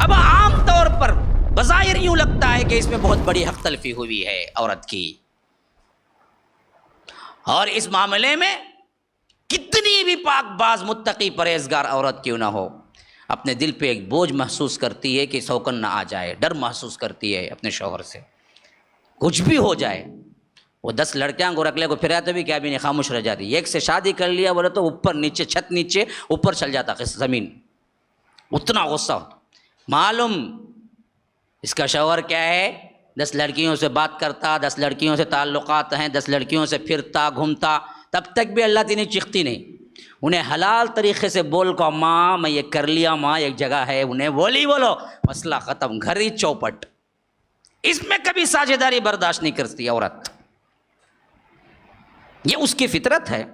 اب عام طور پر بظاہر یوں لگتا ہے کہ اس میں بہت بڑی حق تلفی ہوئی ہے عورت کی، اور اس معاملے میں کتنی بھی پاک باز متقی پرہیزگار عورت کیوں نہ ہو، اپنے دل پہ ایک بوجھ محسوس کرتی ہے کہ سوکن نہ آ جائے، ڈر محسوس کرتی ہے اپنے شوہر سے، کچھ بھی ہو جائے۔ وہ 10 لڑکیاں کو رکھ لے کو پھراتے بھی کیا بھی نہیں، خاموش رہ جاتی۔ ایک سے شادی کر لیا بولے تو اوپر نیچے چھت نیچے اوپر چل جاتا زمین، اتنا غصہ ہوتا۔ معلوم اس کا شوہر کیا ہے، 10 لڑکیوں سے بات کرتا، 10 لڑکیوں سے تعلقات ہیں، 10 لڑکیوں سے پھرتا گھومتا، تب تک بھی اللہ تینی چیختی نہیں۔ انہیں حلال طریقے سے بول کو ماں میں یہ کر لیا، ماں ایک جگہ ہے، انہیں بولو مسئلہ ختم، گھر ہی چوپٹ۔ اس میں کبھی ساجھیداری برداشت نہیں کرتی عورت، یہ اس کی فطرت ہے،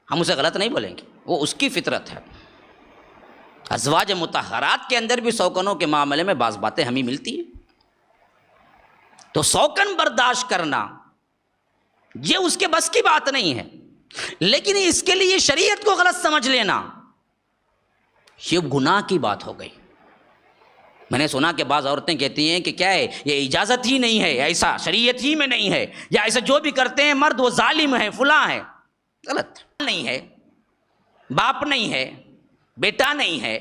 ہم اسے غلط نہیں بولیں گے، وہ اس کی فطرت ہے۔ ازواج مطہرات کے اندر بھی سوکنوں کے معاملے میں بعض باتیں ہمیں ملتی ہیں، تو سوکن برداشت کرنا یہ اس کے بس کی بات نہیں ہے، لیکن اس کے لیے شریعت کو غلط سمجھ لینا یہ گناہ کی بات ہو گئی۔ میں نے سنا کہ بعض عورتیں کہتی ہیں کہ کیا ہے یہ اجازت ہی نہیں ہے، ایسا شریعت ہی میں نہیں ہے، یا ایسا جو بھی کرتے ہیں مرد وہ ظالم ہے فلاں ہے۔ غلط نہیں ہے، باپ نہیں ہے، بیٹا نہیں ہے،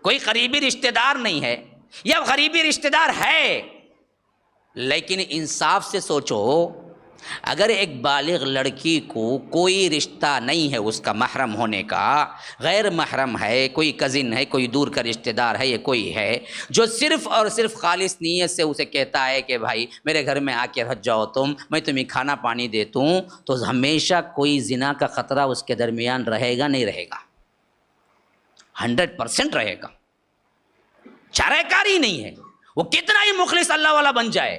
کوئی قریبی رشتہ دار نہیں ہے، یا قریبی رشتہ دار ہے، لیکن انصاف سے سوچو، اگر ایک بالغ لڑکی کو کوئی رشتہ نہیں ہے اس کا محرم ہونے کا، غیر محرم ہے، کوئی کزن ہے، کوئی دور کا رشتہ دار ہے، یہ کوئی ہے جو صرف اور صرف خالص نیت سے اسے کہتا ہے کہ بھائی میرے گھر میں آ کے رہ جاؤ تم، میں تمہیں کھانا پانی دیتا ہوں، تو ہمیشہ کوئی زنا کا خطرہ اس کے درمیان رہے گا نہیں رہے گا، 100% رہے گا، چارہ کاری نہیں ہے، وہ کتنا ہی مخلص اللہ والا بن جائے،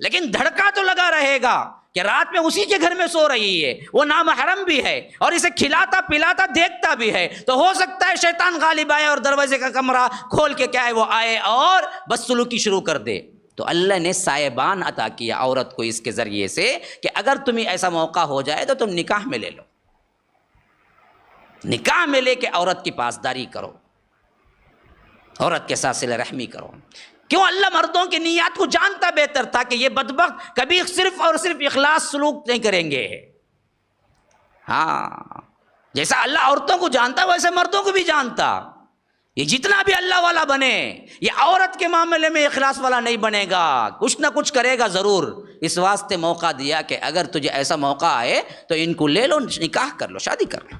لیکن دھڑکا تو لگا رہے گا کہ رات میں اسی کے گھر میں سو رہی ہے، وہ نامحرم بھی ہے اور اسے کھلاتا پلاتا دیکھتا بھی ہے، تو ہو سکتا ہے شیطان غالب آئے اور دروازے کا کمرہ کھول کے کیا ہے وہ آئے اور بدسلوکی شروع کر دے۔ تو اللہ نے سائبان عطا کیا عورت کو اس کے ذریعے سے کہ اگر تمہیں ایسا موقع ہو جائے تو تم نکاح میں لے لو، نکاح میں لے کے عورت کی پاسداری کرو، عورت کے ساتھ صلہ رحمی کرو۔ کیوں؟ اللہ مردوں کی نیات کو جانتا بہتر تھا کہ یہ بدبخت کبھی صرف اور صرف اخلاص سلوک نہیں کریں گے۔ ہاں، جیسا اللہ عورتوں کو جانتا ویسے مردوں کو بھی جانتا، یہ جتنا بھی اللہ والا بنے یہ عورت کے معاملے میں اخلاص والا نہیں بنے گا، کچھ نہ کچھ کرے گا ضرور۔ اس واسطے موقع دیا کہ اگر تجھے ایسا موقع آئے تو ان کو لے لو، نکاح کر لو، شادی کر لو،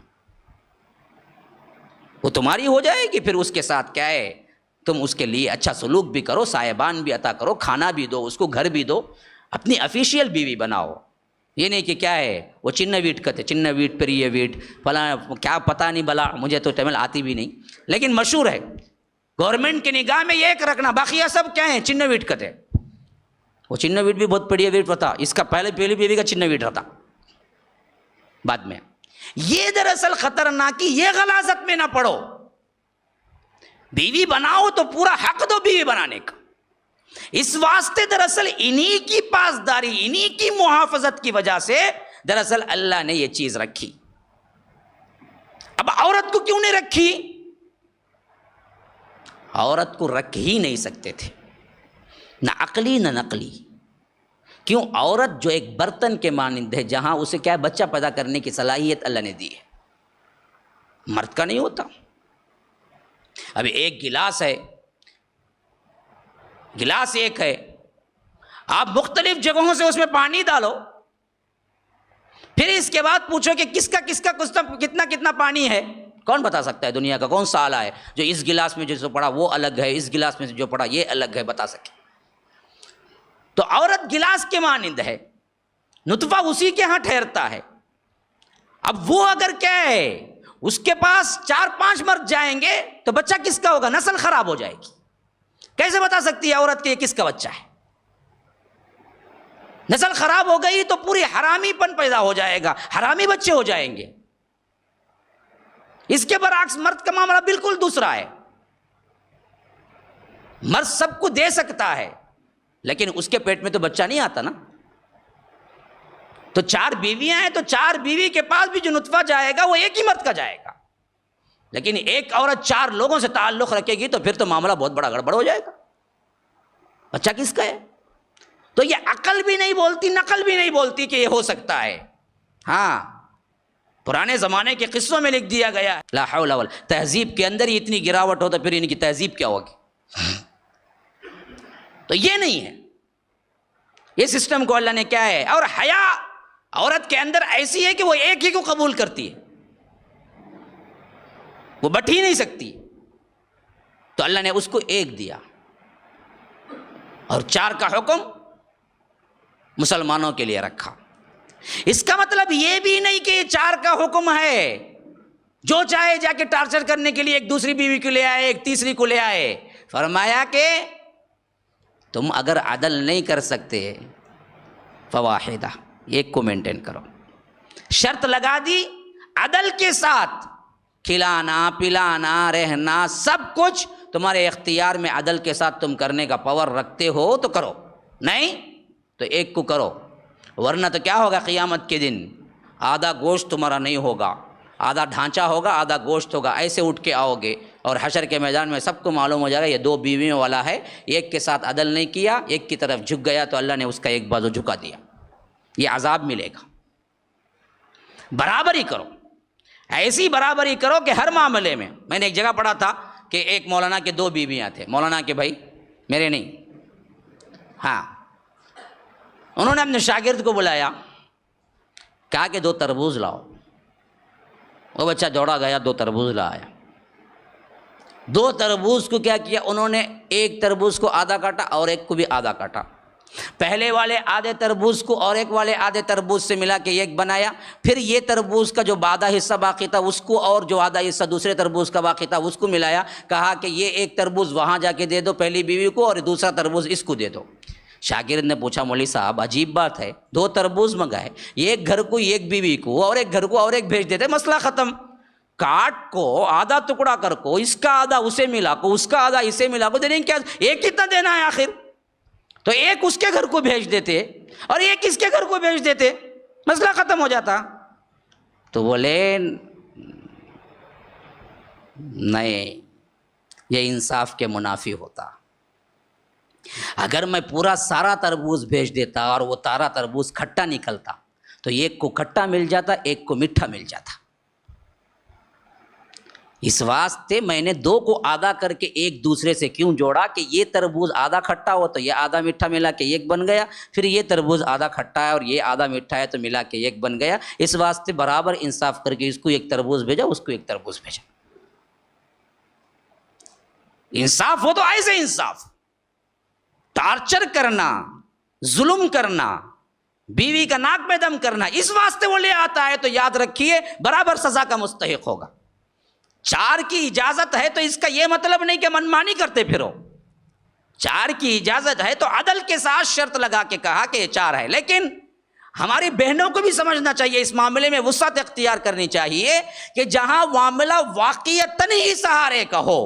وہ تمہاری ہو جائے گی، پھر اس کے ساتھ کیا ہے تم اس کے لیے اچھا سلوک بھی کرو، سائبان بھی عطا کرو، کھانا بھی دو، اس کو گھر بھی دو، اپنی افیشیل بیوی بناؤ۔ یہ نہیں کہ کیا ہے وہ چن ویٹ کہتے، چن ویٹ پر یہ ویٹ فلاں کیا پتہ نہیں بلا، مجھے تو تمل آتی بھی نہیں، لیکن مشہور ہے گورنمنٹ کی نگاہ میں یہ ایک رکھنا، باقی سب کیا ہیں چن ویٹ کہتے۔ وہ چن ویٹ بھی بہت بڑھیا ویٹ ہوتا، اس کا پہلی بیوی کا چن ویٹ رہتا بعد میں۔ یہ دراصل خطرناکی، یہ غلاظت میں نہ پڑو، بیوی بناؤ تو پورا حق دو بیوی بنانے کا۔ اس واسطے دراصل انہی کی پاسداری، انہی کی محافظت کی وجہ سے دراصل اللہ نے یہ چیز رکھی۔ اب عورت کو کیوں نہیں رکھی؟ عورت کو رکھ ہی نہیں سکتے تھے، نہ عقلی نہ نقلی۔ کیوں؟ عورت جو ایک برتن کے مانند ہے، جہاں اسے کیا بچہ پیدا کرنے کی صلاحیت اللہ نے دی ہے، مرد کا نہیں ہوتا۔ ابھی ایک گلاس ہے، گلاس ایک ہے، آپ مختلف جگہوں سے اس میں پانی ڈالو، پھر اس کے بعد پوچھو کہ کس کا کتنا پانی ہے، کون بتا سکتا ہے؟ دنیا کا کون سا آلہ ہے جو اس گلاس میں جو پڑا وہ الگ ہے، اس گلاس میں جو پڑا یہ الگ ہے، بتا سکے؟ تو عورت گلاس کے مانند ہے، نطفہ اسی کے ہاں ٹھہرتا ہے۔ اب وہ اگر کیا ہے اس کے پاس 4-5 مرد جائیں گے تو بچہ کس کا ہوگا؟ نسل خراب ہو جائے گی۔ کیسے بتا سکتی ہے عورت کہ یہ کس کا بچہ ہے؟ نسل خراب ہو گئی تو پوری حرامی پن پیدا ہو جائے گا، حرامی بچے ہو جائیں گے۔ اس کے برعکس مرد کا معاملہ بالکل دوسرا ہے، مرد سب کو دے سکتا ہے لیکن اس کے پیٹ میں تو بچہ نہیں آتا نا۔ تو 4 بیویاں ہیں تو 4 بیوی کے پاس بھی جو نطفہ جائے گا وہ ایک ہی مرد کا جائے گا، لیکن ایک عورت 4 لوگوں سے تعلق رکھے گی تو پھر تو معاملہ بہت بڑا گڑبڑ ہو جائے گا. بچہ کس کا ہے؟ تو یہ عقل بھی نہیں بولتی، نقل بھی نہیں بولتی کہ یہ ہو سکتا ہے. ہاں پرانے زمانے کے قصوں میں لکھ دیا گیا ہے. لا حول ولا، تہذیب کے اندر ہی اتنی گراوٹ ہو تو پھر ان کی تہذیب کیا ہوگی؟ تو یہ نہیں ہے، یہ سسٹم کو اللہ نے کیا ہے. اور حیا عورت کے اندر ایسی ہے کہ وہ ایک ہی کو قبول کرتی ہے، وہ بٹ ہی نہیں سکتی. تو اللہ نے اس کو ایک دیا اور 4 کا حکم مسلمانوں کے لیے رکھا. اس کا مطلب یہ بھی نہیں کہ یہ 4 کا حکم ہے جو چاہے جا کے ٹارچر کرنے کے لیے ایک دوسری بیوی کو لے آئے، ایک تیسری کو لے آئے. فرمایا کہ تم اگر عدل نہیں کر سکتے فواحدہ، ایک کو مینٹین کرو. شرط لگا دی عدل کے ساتھ، کھلانا پلانا رہنا سب کچھ تمہارے اختیار میں، عدل کے ساتھ تم کرنے کا پاور رکھتے ہو تو کرو، نہیں تو ایک کو کرو. ورنہ تو کیا ہوگا قیامت کے دن؟ آدھا گوشت تمہارا نہیں ہوگا، آدھا ڈھانچہ ہوگا، آدھا گوشت ہوگا. ایسے اٹھ کے آؤ گے اور حشر کے میدان میں سب کو معلوم ہو جائے گا یہ 2 بیویوں والا ہے، ایک کے ساتھ عدل نہیں کیا، ایک کی طرف جھک گیا تو اللہ نے اس کا ایک بازو جھکا دیا. یہ عذاب ملے گا. برابری کرو، ایسی برابری کرو کہ ہر معاملے میں. میں نے ایک جگہ پڑھا تھا کہ ایک مولانا کے 2 بیویاں تھے. مولانا کے بھائی میرے نہیں، ہاں انہوں نے اپنے شاگرد کو بلایا، کہا کہ 2 تربوز لاؤ. وہ بچہ دوڑا گیا 2 تربوز لایا. 2 تربوز کو کیا کیا انہوں نے؟ ایک تربوز کو آدھا کاٹا اور ایک کو بھی آدھا کاٹا. پہلے والے آدھے تربوز کو اور ایک والے آدھے تربوز سے ملا کے ایک بنایا. پھر یہ تربوز کا جو آدھا حصہ باقی تھا اس کو اور جو آدھا حصہ دوسرے تربوز کا باقی تھا اس کو ملایا. کہا کہ یہ ایک تربوز وہاں جا کے دے دو پہلی بیوی کو اور دوسرا تربوز اس کو دے دو. شاگرد نے پوچھا مولوی صاحب عجیب بات ہے، 2 تربوز منگائے، ایک گھر کو ایک بیوی کو اور ایک گھر کو اور ایک بھیج دیتے، مسئلہ ختم. کاٹ کو آدھا ٹکڑا کر کو، اس کا آدھا اسے ملا کو، اس کا آدھا اسے ملا کو، دینے کیا ایک کتنا دینا ہے آخر؟ تو ایک اس کے گھر کو بھیج دیتے اور ایک اس کے گھر کو بھیج دیتے، مسئلہ ختم ہو جاتا. تو بولے نہیں، یہ انصاف کے منافی ہوتا. اگر میں پورا سارا تربوز بھیج دیتا اور وہ سارا تربوز کھٹا نکلتا تو ایک کو کھٹا مل جاتا، ایک کو میٹھا مل جاتا. اس واسطے میں نے 2 کو آدھا کر کے ایک دوسرے سے کیوں جوڑا کہ یہ تربوز آدھا کھٹا ہو تو یہ آدھا میٹھا ملا کے ایک بن گیا، پھر یہ تربوز آدھا کھٹا ہے اور یہ آدھا میٹھا ہے تو ملا کے ایک بن گیا. اس واسطے برابر انصاف کر کے اس کو ایک تربوز بھیجا، اس کو ایک تربوز بھیجا. انصاف ہو تو ایسے انصاف. ٹارچر کرنا، ظلم کرنا، بیوی کا ناک میں دم کرنا، اس واسطے وہ لے آتا ہے تو یاد رکھیے برابر سزا کا مستحق ہوگا. 4 کی اجازت ہے تو اس کا یہ مطلب نہیں کہ منمانی کرتے پھرو. 4 کی اجازت ہے تو عدل کے ساتھ شرط لگا کے کہا کہ یہ 4 ہے. لیکن ہماری بہنوں کو بھی سمجھنا چاہیے، اس معاملے میں وسعت اختیار کرنی چاہیے کہ جہاں معاملہ واقعتاً ہی سہارے کا ہو